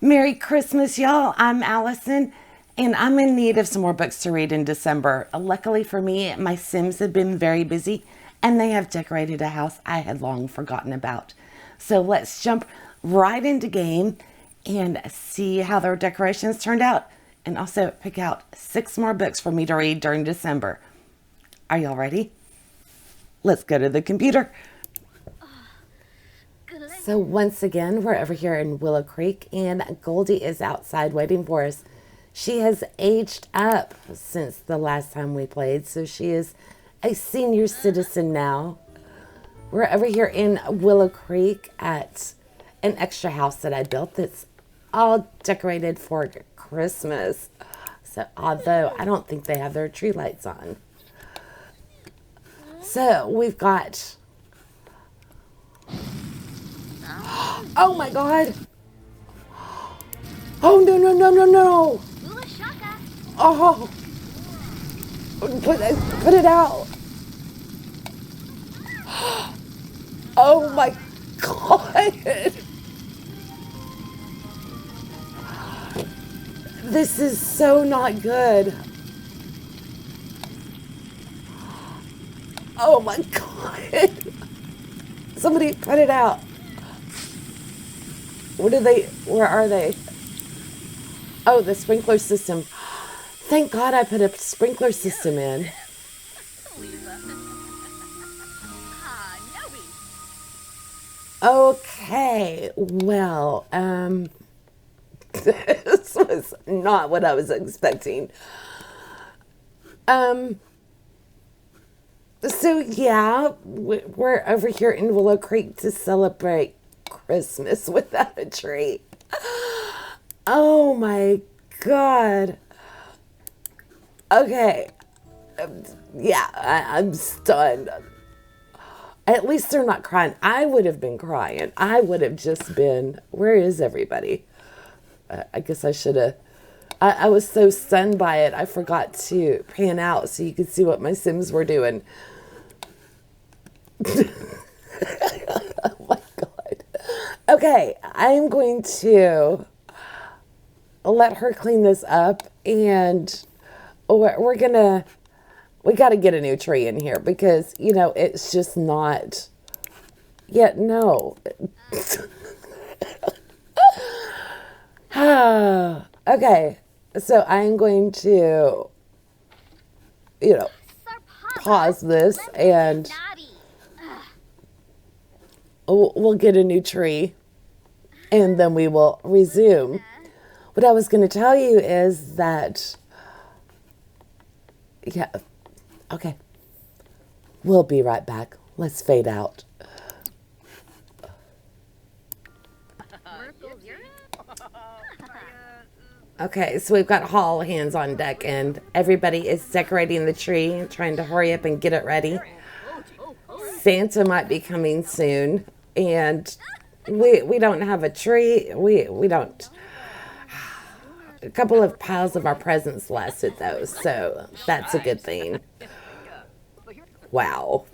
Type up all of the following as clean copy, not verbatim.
Merry Christmas, y'all. I'm Allison, and I'm in need of some more books to read in December. Luckily for me, my Sims have been very busy, and they have decorated a house I had long forgotten about. So let's jump right into game and see how their decorations turned out, and also pick out 6 more books for me to read during December. Are y'all ready? Let's go to the computer. So once again, we're over here in Willow Creek, and Goldie is outside waiting for us. She has aged up since the last time we played, so she is a senior citizen now. We're over here in Willow Creek at an extra house that I built that's all decorated for Christmas. So although I don't think they have their tree lights on. So we've got... Oh my God! Oh no no no no no! Oh! Put it out! Oh my God! This is so not good. Oh my God! Somebody put it out. Where are they? Oh, the sprinkler system. Thank God I put a sprinkler system in. Okay, well, this was not what I was expecting. So yeah, we're over here in Willow Creek to celebrate Christmas without a tree. Oh my God. Okay. Yeah, I'm stunned. At least they're not crying. I would have been crying. I would have just been, where is everybody? I guess I should have. I was so stunned by it, I forgot to pan out so you could see what my Sims were doing. Oh my God. Okay, I'm going to let her clean this up, and we got to get a new tree in here because, you know, it's just not, yet no. Okay, so I'm going to, pause this, and we'll get a new tree, and then we will resume. What I was going to tell you is that, yeah, okay, we'll be right back. Let's fade out. Okay, so we've got all hands on deck, and everybody is decorating the tree, trying to hurry up and get it ready. Santa might be coming soon, and we don't have a tree. We don't. A couple of piles of our presents lasted, though, so that's a good thing. Wow.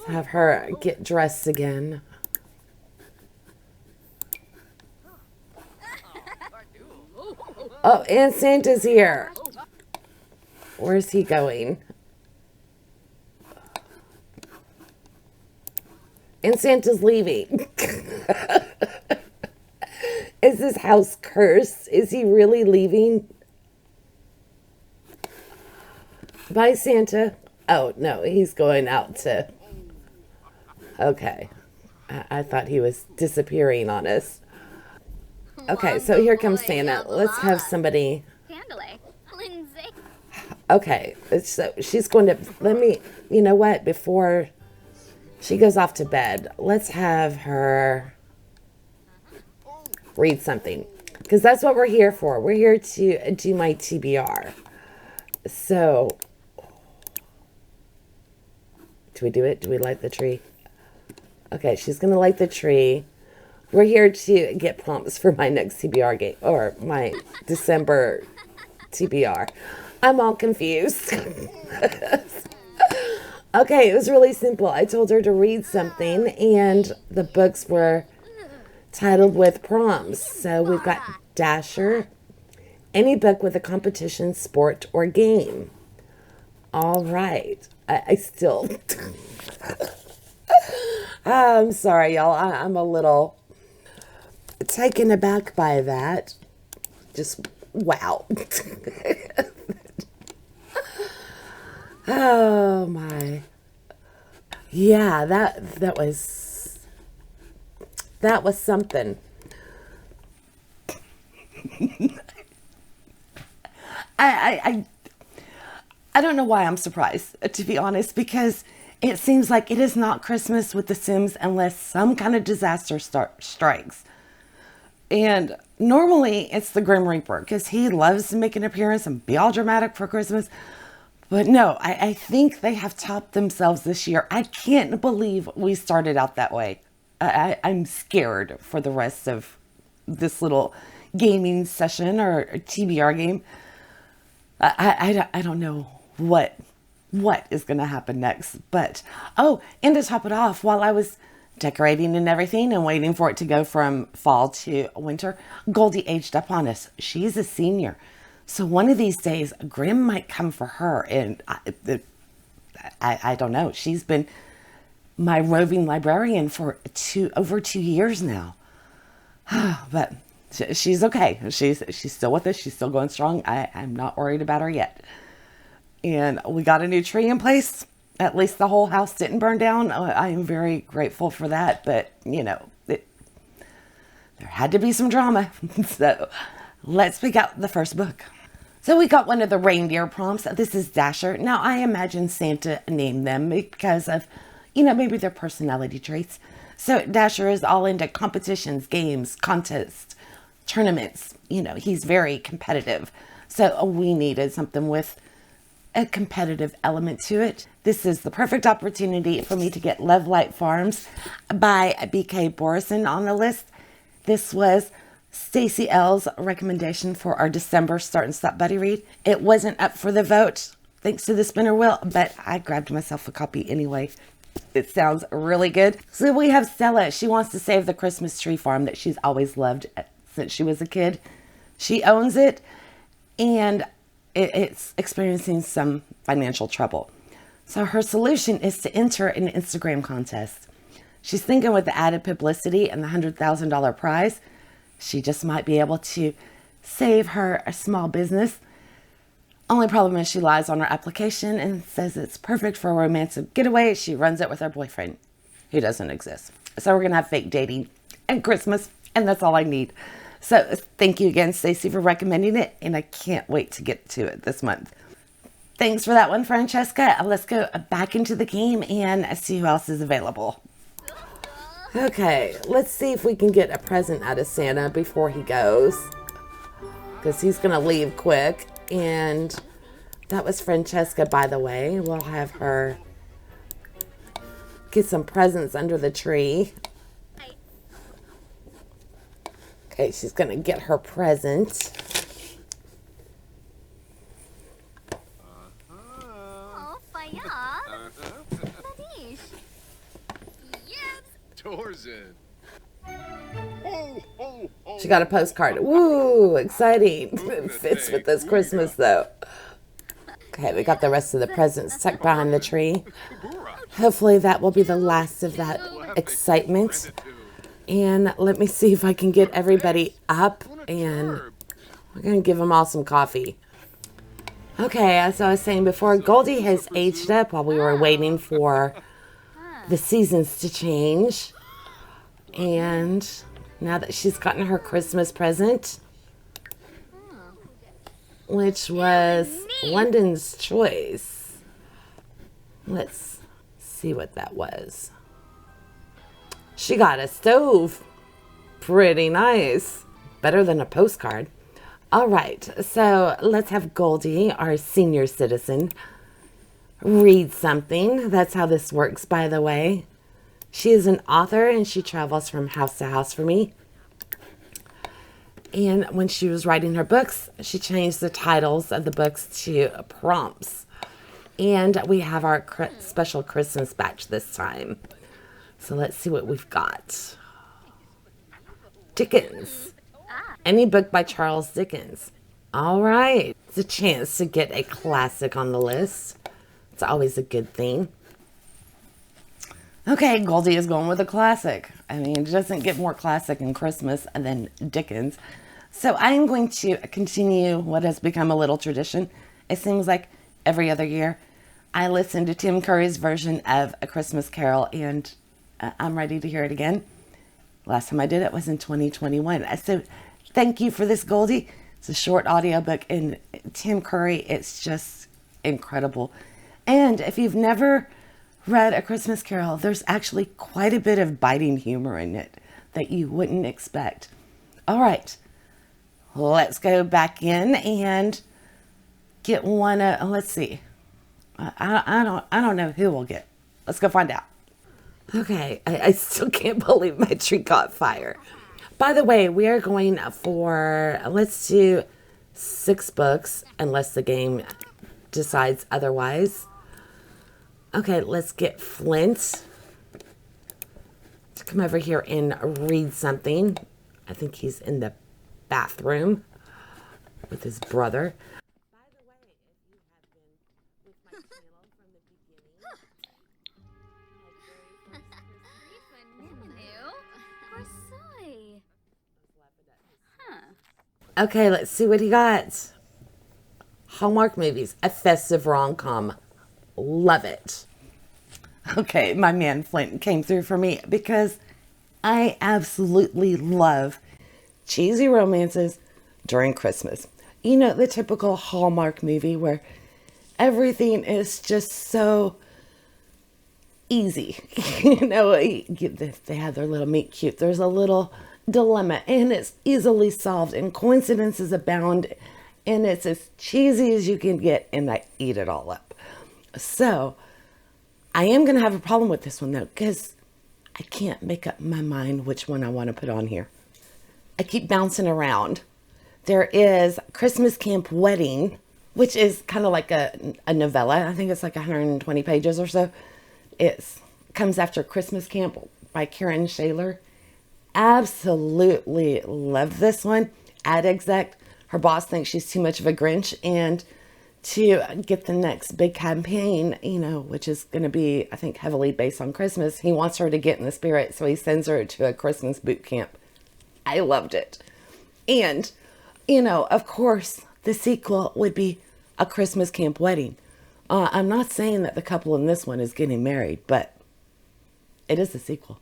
Have her get dressed again. Oh, and Santa's here. Where's he going? And Santa's leaving. Is this house cursed? Is he really leaving? Bye, Santa. Oh, no, he's going out to... Okay. I thought he was disappearing on us. Okay, so here comes Santa. Let's have somebody... Okay, so she's going to... Let me... You know what? Before she goes off to bed, let's have her read something. Because that's what we're here for. We're here to do my TBR. So... Do we do it? Do we light the tree? Okay, she's going to light the tree. We're here to get prompts for my next TBR game, or my December TBR. I'm all confused. Okay, it was really simple. I told her to read something, and the books were titled with prompts. So we've got Dasher, any book with a competition, sport, or game. All right. I still... I'm sorry, y'all. I'm a little taken aback by that. Just, wow. Oh, my. Yeah, that was something. I don't know why I'm surprised, to be honest, because it seems like it is not Christmas with The Sims unless some kind of disaster strikes. And normally it's the Grim Reaper because he loves to make an appearance and be all dramatic for Christmas. But no, I think they have topped themselves this year. I can't believe we started out that way. I'm scared for the rest of this little gaming session or TBR game. I don't know what is going to happen next. But, oh, and to top it off, while I was decorating and everything and waiting for it to go from fall to winter, Goldie aged up on us. She's a senior. So one of these days, Grim might come for her. And I don't know. She's been my roving librarian for over 2 years now. But she's okay. She's still with us. She's still going strong. I'm not worried about her yet. And we got a new tree in place. At least the whole house didn't burn down. I am very grateful for that. But, there had to be some drama. So let's pick out the first book. So we got one of the reindeer prompts. This is Dasher. Now, I imagine Santa named them because of, maybe their personality traits. So Dasher is all into competitions, games, contests, tournaments. He's very competitive. So we needed something with a competitive element to it. This is the perfect opportunity for me to get Love Light Farms by BK Borison on the list. This was Stacy L's recommendation for our December Start and Stop Buddy Read. It wasn't up for the vote, thanks to the spinner wheel, but I grabbed myself a copy anyway. It sounds really good. So we have Stella. She wants to save the Christmas tree farm that she's always loved since she was a kid. She owns it, and it's experiencing some financial trouble. So her solution is to enter an Instagram contest. She's thinking with the added publicity and the $100,000 prize, she just might be able to save her a small business. Only problem is she lies on her application and says it's perfect for a romantic getaway. She runs it with her boyfriend, who doesn't exist. So we're going to have fake dating and Christmas, and that's all I need. So thank you again, Stacy, for recommending it, and I can't wait to get to it this month. Thanks for that one, Francesca. Let's go back into the game and see who else is available. Okay, let's see if we can get a present out of Santa before he goes, because he's going to leave quick. And that was Francesca, by the way. We'll have her get some presents under the tree. Okay, she's going to get her present. She got a postcard. Woo, exciting. It fits with this Christmas, though. Okay, we got the rest of the presents tucked behind the tree. Hopefully that will be the last of that excitement. And let me see if I can get everybody up, and we're going to give them all some coffee. Okay, as I was saying before, Goldie has aged up while we were waiting for the seasons to change. And now that she's gotten her Christmas present, which was London's Choice. Let's see what that was. She got a stove. Pretty nice. Better than a postcard. All right, so let's have Goldie, our senior citizen, read something. That's how this works, by the way. She is an author, and she travels from house to house for me. And when she was writing her books, she changed the titles of the books to prompts. And we have our special Christmas batch this time. So let's see what we've got. Dickens. Any book by Charles Dickens. All right. It's a chance to get a classic on the list. It's always a good thing. Okay, Goldie is going with a classic. I mean, it doesn't get more classic in Christmas than Dickens. So I am going to continue what has become a little tradition. It seems like every other year I listen to Tim Curry's version of A Christmas Carol, and I'm ready to hear it again. Last time I did it was in 2021. So thank you for this, Goldie. It's a short audiobook, and Tim Curry, it's just incredible. And if you've never read A Christmas Carol, there's actually quite a bit of biting humor in it that you wouldn't expect. All right, let's go back in and get one. Let's see. I don't know who we'll get. Let's go find out. Okay, I still can't believe my tree caught fire. By the way, we are going for, let's do 6 books, unless the game decides otherwise. Okay, let's get Flint to come over here and read something. I think he's in the bathroom with his brother. By the way, if you have been with my channel from the beginning, okay, let's see what he got. Hallmark movies, a festive rom-com. Love it. Okay, my man Flint came through for me because I absolutely love cheesy romances during Christmas. You know, the typical Hallmark movie where everything is just so easy. You know, they have their little meet cute. There's a little dilemma, and it's easily solved, and coincidences abound, and it's as cheesy as you can get, and I eat it all up. So I am going to have a problem with this one, though, because I can't make up my mind which one I want to put on here. I keep bouncing around. There is Christmas Camp Wedding, which is kind of like a novella. I think it's like 120 pages or so. It comes after Christmas Camp by Karen Shaler. Absolutely love this one. Ad exec, her boss thinks she's too much of a Grinch, and to get the next big campaign, you know, which is going to be, I think, heavily based on Christmas, he wants her to get in the spirit, so he sends her to a Christmas boot camp. I loved it. And, you know, of course, the sequel would be A Christmas Camp Wedding. I'm not saying that the couple in this one is getting married, but it is a sequel.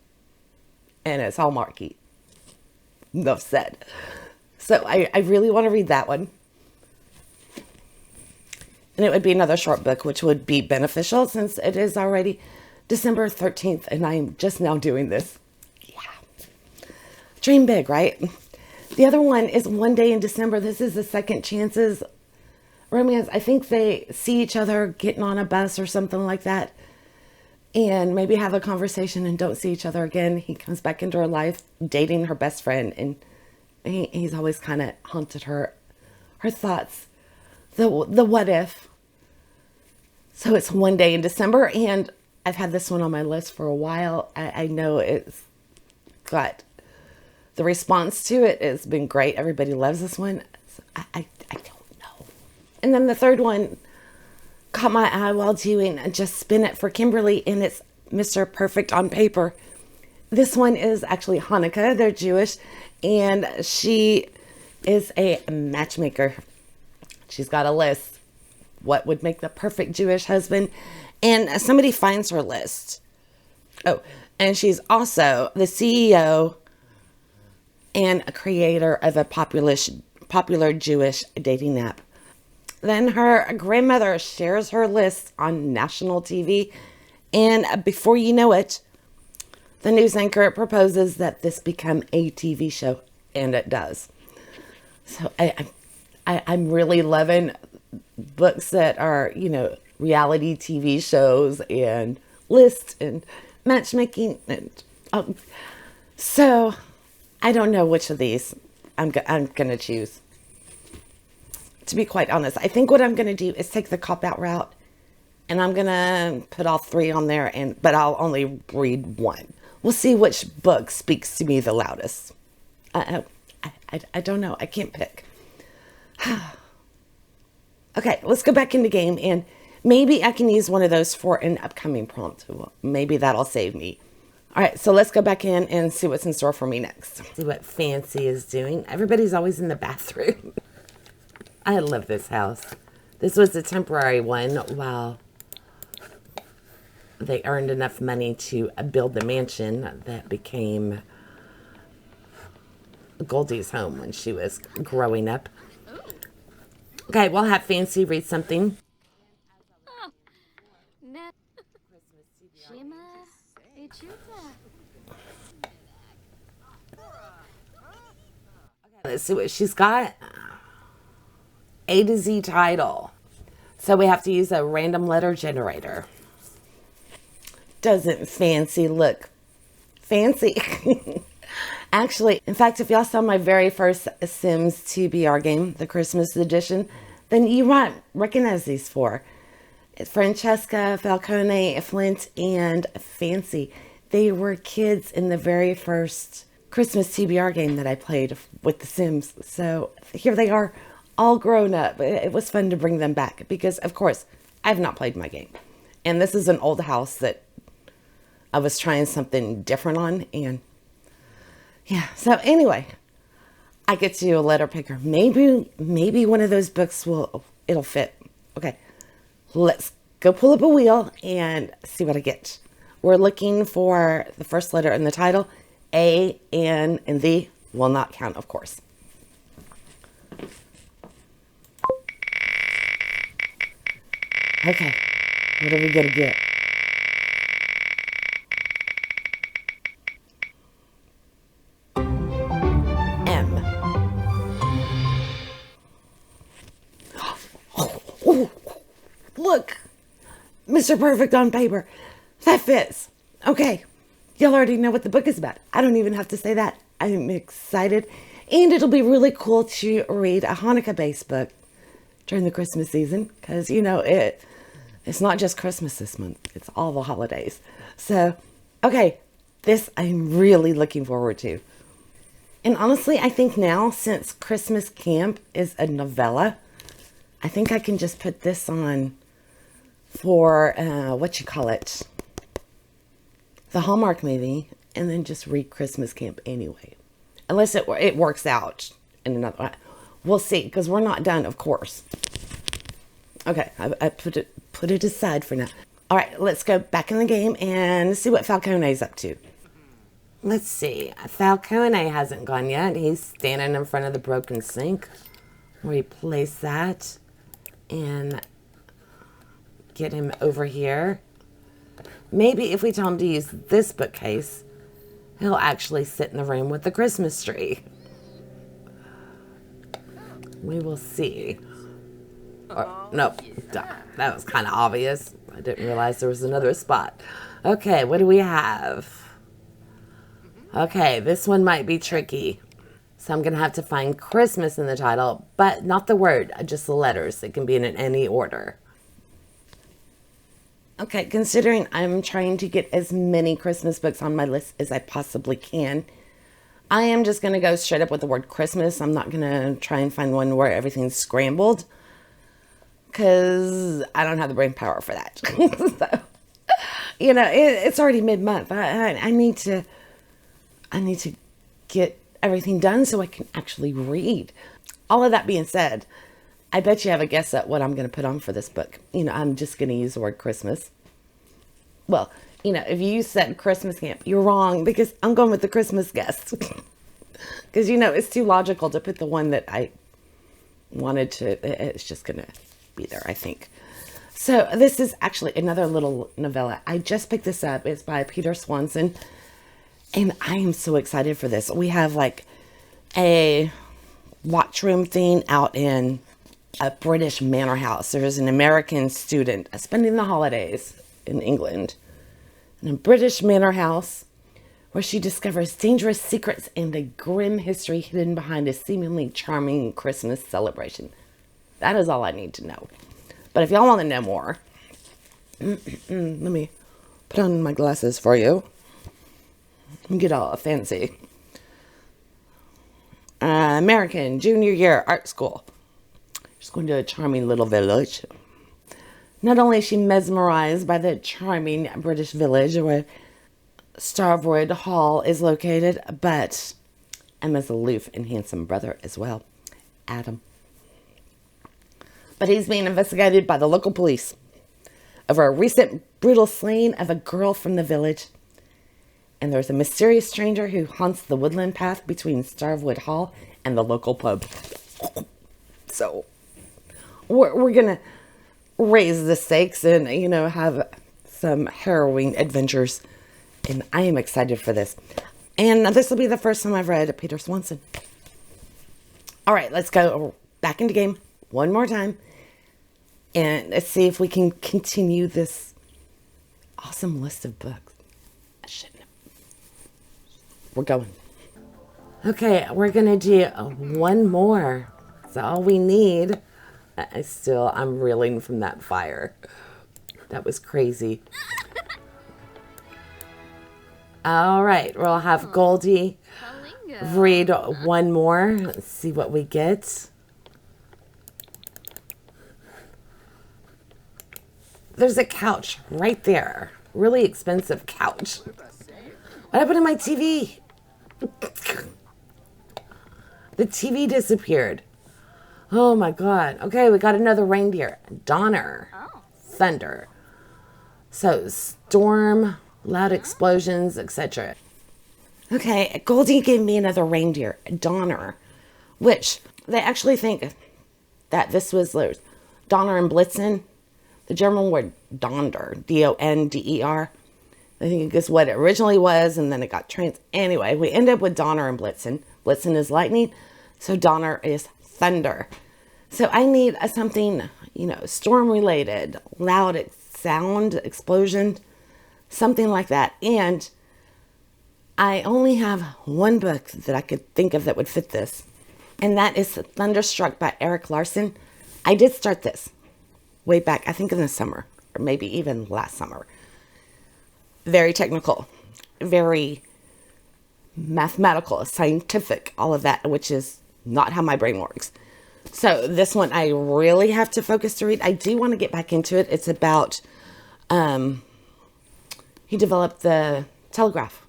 And it's Hallmarky. Enough said. So I really want to read that one. And it would be another short book, which would be beneficial since it is already December 13th, and I'm just now doing this. Yeah. Dream big, right? The other one is One Day in December. This is the Second Chances romance. I think they see each other getting on a bus or something like that, and maybe have a conversation and don't see each other again. He comes back into her life, dating her best friend, and he's always kind of haunted her thoughts. The what if. So it's One Day in December, and I've had this one on my list for a while. I know it's got, the response to it has been great. Everybody loves this one. So I don't know. And then the third one caught my eye while doing Just Spin It for Kimberly, and it's Mr. Perfect on Paper. This one is actually Hanukkah. They're Jewish, and she is a matchmaker. She's got a list. What would make the perfect Jewish husband? And somebody finds her list. Oh, and she's also the CEO and a creator of a popular Jewish dating app. Then her grandmother shares her list on national TV. And before you know it, the news anchor proposes that this become a TV show. And it does. So I'm really loving books that are, you know, reality TV shows and lists and matchmaking. And so I don't know which of these I'm going to choose. To be quite honest, I think what I'm going to do is take the cop-out route, and I'm going to put all 3 on there, but I'll only read one. We'll see which book speaks to me the loudest. I don't know. I can't pick. Okay, let's go back into game, and maybe I can use one of those for an upcoming prompt. Well, maybe that'll save me. All right, so let's go back in and see what's in store for me next. See what Fancy is doing. Everybody's always in the bathroom. I love this house. This was a temporary one while they earned enough money to build the mansion that became Goldie's home when she was growing up. Okay, we'll have Fancy read something. Let's see what she's got. A to Z title. So we have to use a random letter generator. Doesn't Fancy look fancy? Actually, in fact, if y'all saw my very first Sims TBR game, the Christmas edition, then you might recognize these four. Francesca, Falcone, Flint, and Fancy. They were kids in the very first Christmas TBR game that I played with the Sims. So here they are, all grown up. It was fun to bring them back because, of course, I've not played my game. And this is an old house that I was trying something different on. And yeah, so anyway, I get to do a letter picker. Maybe one of those books it'll fit. Okay, let's go pull up a wheel and see what I get. We're looking for the first letter in the title. A, N, and the will not count, of course. Okay, what are we gonna get? M. Oh, look, Mr. Perfect on paper. That fits. Okay. Y'all already know what the book is about. I don't even have to say that. I'm excited. And it'll be really cool to read a Hanukkah-based book during the Christmas season. Because, you know, it's not just Christmas this month. It's all the holidays. So, okay. This I'm really looking forward to. And honestly, I think now, since Christmas Camp is a novella, I think I can just put this on for, the Hallmark movie, and then just read Christmas Camp anyway. Unless it works out in another way. We'll see, because we're not done, of course. Okay, I put it aside for now. All right, let's go back in the game and see what Falcone's up to. Let's see. Falcone hasn't gone yet. He's standing in front of the broken sink. Replace that and get him over here. Maybe if we tell him to use this bookcase, he'll actually sit in the room with the Christmas tree. We will see. Nope, that was kind of obvious. I didn't realize there was another spot. Okay, what do we have? Okay, this one might be tricky. So I'm going to have to find Christmas in the title, but not the word, just the letters. It can be in any order. Okay, considering I'm trying to get as many Christmas books on my list as I possibly can, I am just going to go straight up with the word Christmas. I'm not going to try and find one where everything's scrambled, because I don't have the brain power for that. So, you know, it's already mid-month. I need to get everything done so I can actually read. All of that being said, I bet you have a guess at what I'm going to put on for this book. You know, I'm just going to use the word Christmas. Well, you know, if you said Christmas Camp, you're wrong, because I'm going with the Christmas guest. Because, you know, it's too logical to put the one that I wanted to. It's just going to be there, I think. So this is actually another little novella. I just picked this up. It's by Peter Swanson. And I am so excited for this. We have like a watchroom thing out in a British manor house. There's an American student spending the holidays in England in a British manor house where she discovers dangerous secrets and a grim history hidden behind a seemingly charming Christmas celebration. That is all I need to know. But if y'all want to know more, let me put on my glasses for you and get all fancy. American junior year art school. She's going to a charming little village. Not only is she mesmerized by the charming British village where Starwood Hall is located, but Emma's aloof and handsome brother as well, Adam. But he's being investigated by the local police over a recent brutal slaying of a girl from the village. And there's a mysterious stranger who haunts the woodland path between Starwood Hall and the local pub. So we're going to raise the stakes and, have some harrowing adventures. And I am excited for this. And this will be the first time I've read Peter Swanson. All right, let's go back into game one more time. And let's see if we can continue this awesome list of books. I shouldn't have. We're going. Okay, we're going to do one more. That's all we need. I'm reeling from that fire. That was crazy. All right, we'll have Goldie read one more. Let's see what we get. There's a couch right there. Really expensive couch. What happened to my TV? The TV disappeared. Oh my God. Okay, we got another reindeer. Donner. Thunder. So, storm, loud explosions, etc. Okay, Goldie gave me another reindeer, Donner, which they actually think that this was Donner and Blitzen. The German word Donder, D-O-N-D-E-R. I think it's what it originally was, and then it got Anyway, we end up with Donner and Blitzen. Blitzen is lightning, so Donner is thunder. So I need something, storm-related, loud sound, explosion, something like that. And I only have one book that I could think of that would fit this, and that is Thunderstruck by Eric Larson. I did start this way back, I think in the summer, or maybe even last summer. Very technical, very mathematical, scientific, all of that, which is not how my brain works. So this one I really have to focus to read. I do want to get back into it. It's about, he developed the telegraph.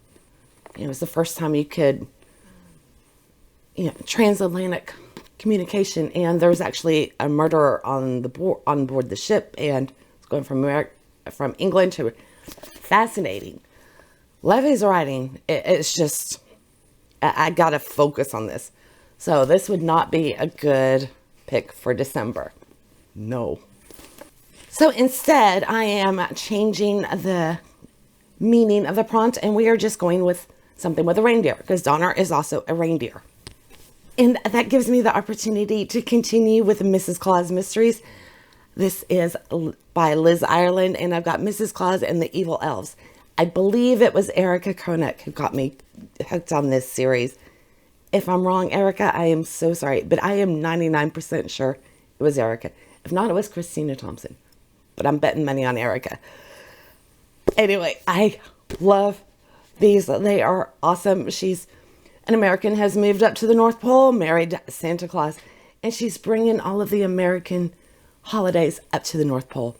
It was the first time you could, transatlantic communication, and there was actually a murderer on board the ship, and it's going from England to fascinating. Levy's writing, it's just, I gotta focus on this. So this would not be a good pick for December. No. So instead, I am changing the meaning of the prompt, and we are just going with something with a reindeer, because Donner is also a reindeer. And that gives me the opportunity to continue with Mrs. Claus Mysteries. This is by Liz Ireland, and I've got Mrs. Claus and the Evil Elves. I believe it was Erica Koenig who got me hooked on this series. If I'm wrong, Erica, I am so sorry, but I am 99% sure it was Erica. If not, it was Christina Thompson, but I'm betting money on Erica. Anyway, I love these. They are awesome. She's an American, has moved up to the North Pole, married Santa Claus, and she's bringing all of the American holidays up to the North Pole,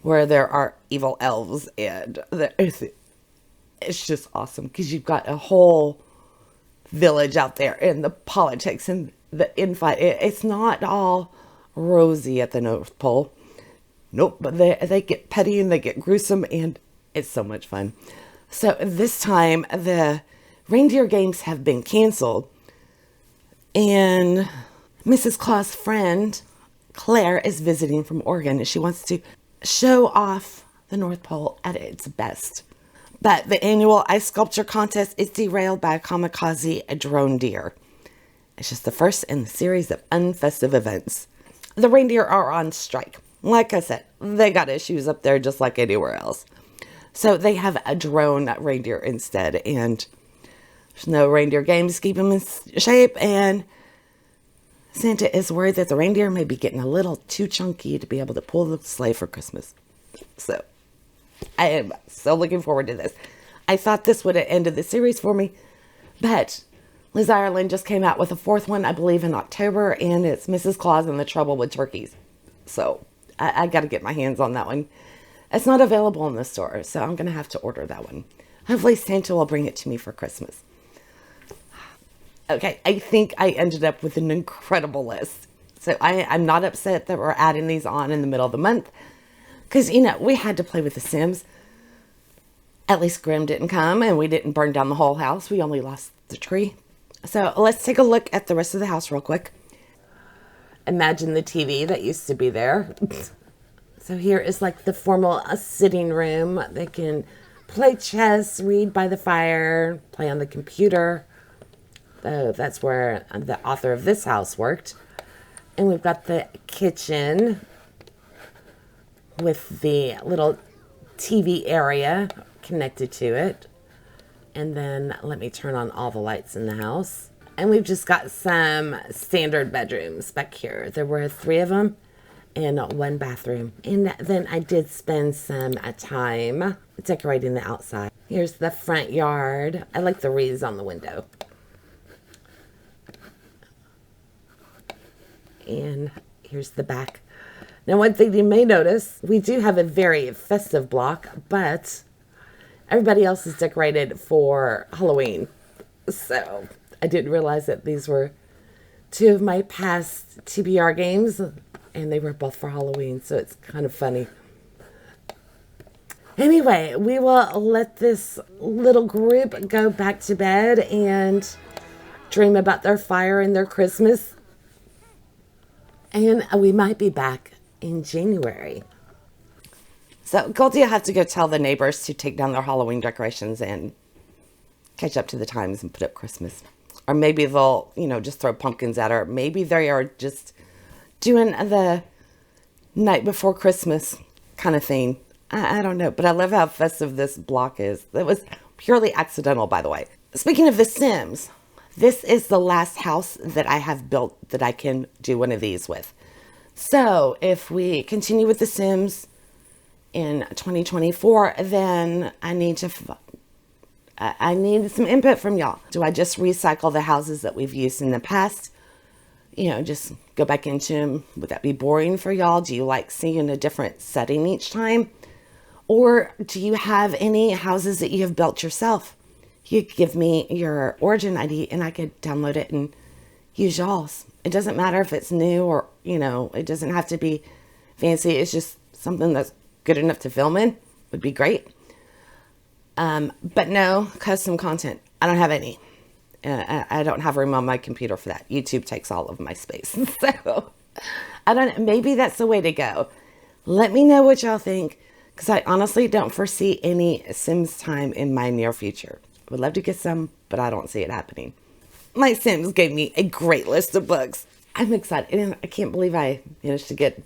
where there are evil elves, and it's just awesome because you've got a whole village out there, and the politics and the infight. It's not all rosy at the North Pole. Nope, but they get petty and they get gruesome, and it's so much fun. So this time the reindeer games have been canceled, and Mrs. Claus' friend Claire is visiting from Oregon, and she wants to show off the North Pole at its best. But the annual ice sculpture contest is derailed by a kamikaze drone deer. It's just the first in the series of unfestive events. The reindeer are on strike. Like I said, they got issues up there just like anywhere else. So they have a drone reindeer instead, and there's no reindeer games to keep them in shape, and Santa is worried that the reindeer may be getting a little too chunky to be able to pull the sleigh for Christmas. So I am so looking forward to this. I thought this would have ended the series for me, but Liz Ireland just came out with a fourth one, I believe, in October, and it's Mrs. Claus and the Trouble with Turkeys. So I got to get my hands on that one. It's not available in the store, so I'm going to have to order that one. Hopefully Santa will bring it to me for Christmas. Okay, I think I ended up with an incredible list. So I'm not upset that we're adding these on in the middle of the month. Because, you know, we had to play with the Sims. At least Grim didn't come and we didn't burn down the whole house. We only lost the tree. So let's take a look at the rest of the house real quick. Imagine the TV that used to be there. So here is like the formal sitting room. They can play chess, read by the fire, play on the computer. That's where the author of this house worked. And we've got the kitchen with the little TV area connected to it. And then let me turn on all the lights in the house. And we've just got some standard bedrooms back here. There were 3 of them and 1 bathroom. And then I did spend some time decorating the outside. Here's the front yard. I like the wreaths on the window. And here's the back. Now, one thing you may notice, we do have a very festive block, but everybody else is decorated for Halloween. So I didn't realize that these were 2 of my past TBR games, and they were both for Halloween, so it's kind of funny. Anyway, we will let this little group go back to bed and dream about their fire and their Christmas. And we might be back in January. So Goldie will have to go tell the neighbors to take down their Halloween decorations and catch up to the times and put up Christmas. Or maybe they'll, you know, just throw pumpkins at her. Maybe they are just doing the night before Christmas kind of thing. I don't know, but I love how festive this block is. That was purely accidental, by the way. Speaking of The Sims, this is the last house that I have built that I can do one of these with. So if we continue with The Sims in 2024, then I need some input from y'all. Do I just recycle the houses that we've used in the past? You know, just go back into them. Would that be boring for y'all? Do you like seeing a different setting each time? Or do you have any houses that you have built yourself? You could give me your OriginID and I could download it and use y'all's. It doesn't matter if it's new or, you know, it doesn't have to be fancy. It's just something that's good enough to film in. Would be great. But no custom content. I don't have any. I don't have room on my computer for that. YouTube takes all of my space. So I don't know. Maybe that's the way to go. Let me know what y'all think, because I honestly don't foresee any Sims time in my near future. Would love to get some, but I don't see it happening. My Sims gave me a great list of books. I'm excited. And I can't believe I managed to get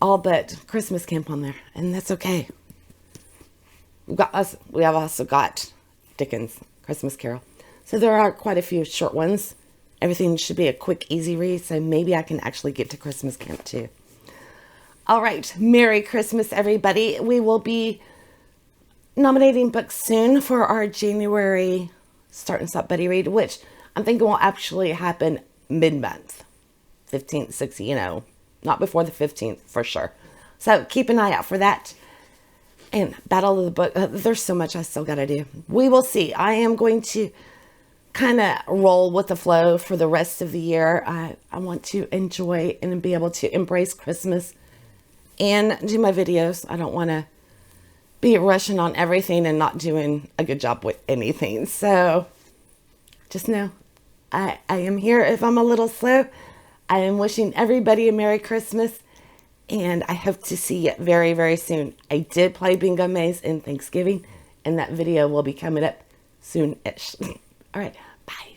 all but Christmas Camp on there. And that's okay. We have also got Dickens' Christmas Carol. So there are quite a few short ones. Everything should be a quick, easy read. So maybe I can actually get to Christmas Camp too. All right. Merry Christmas, everybody. We will be nominating books soon for our January Start and Stop Buddy Read, which I'm thinking will actually happen mid-month. 15th, 16th, you know, not before the 15th for sure. So keep an eye out for that. And Battle of the Book, there's so much I still got to do. We will see. I am going to kind of roll with the flow for the rest of the year. I want to enjoy and be able to embrace Christmas and do my videos. I don't want to be rushing on everything and not doing a good job with anything. So just know I am here if I'm a little slow. I am wishing everybody a Merry Christmas, and I hope to see you very, very soon. I did play Bingo Maze in Thanksgiving, and that video will be coming up soon-ish. All right, bye.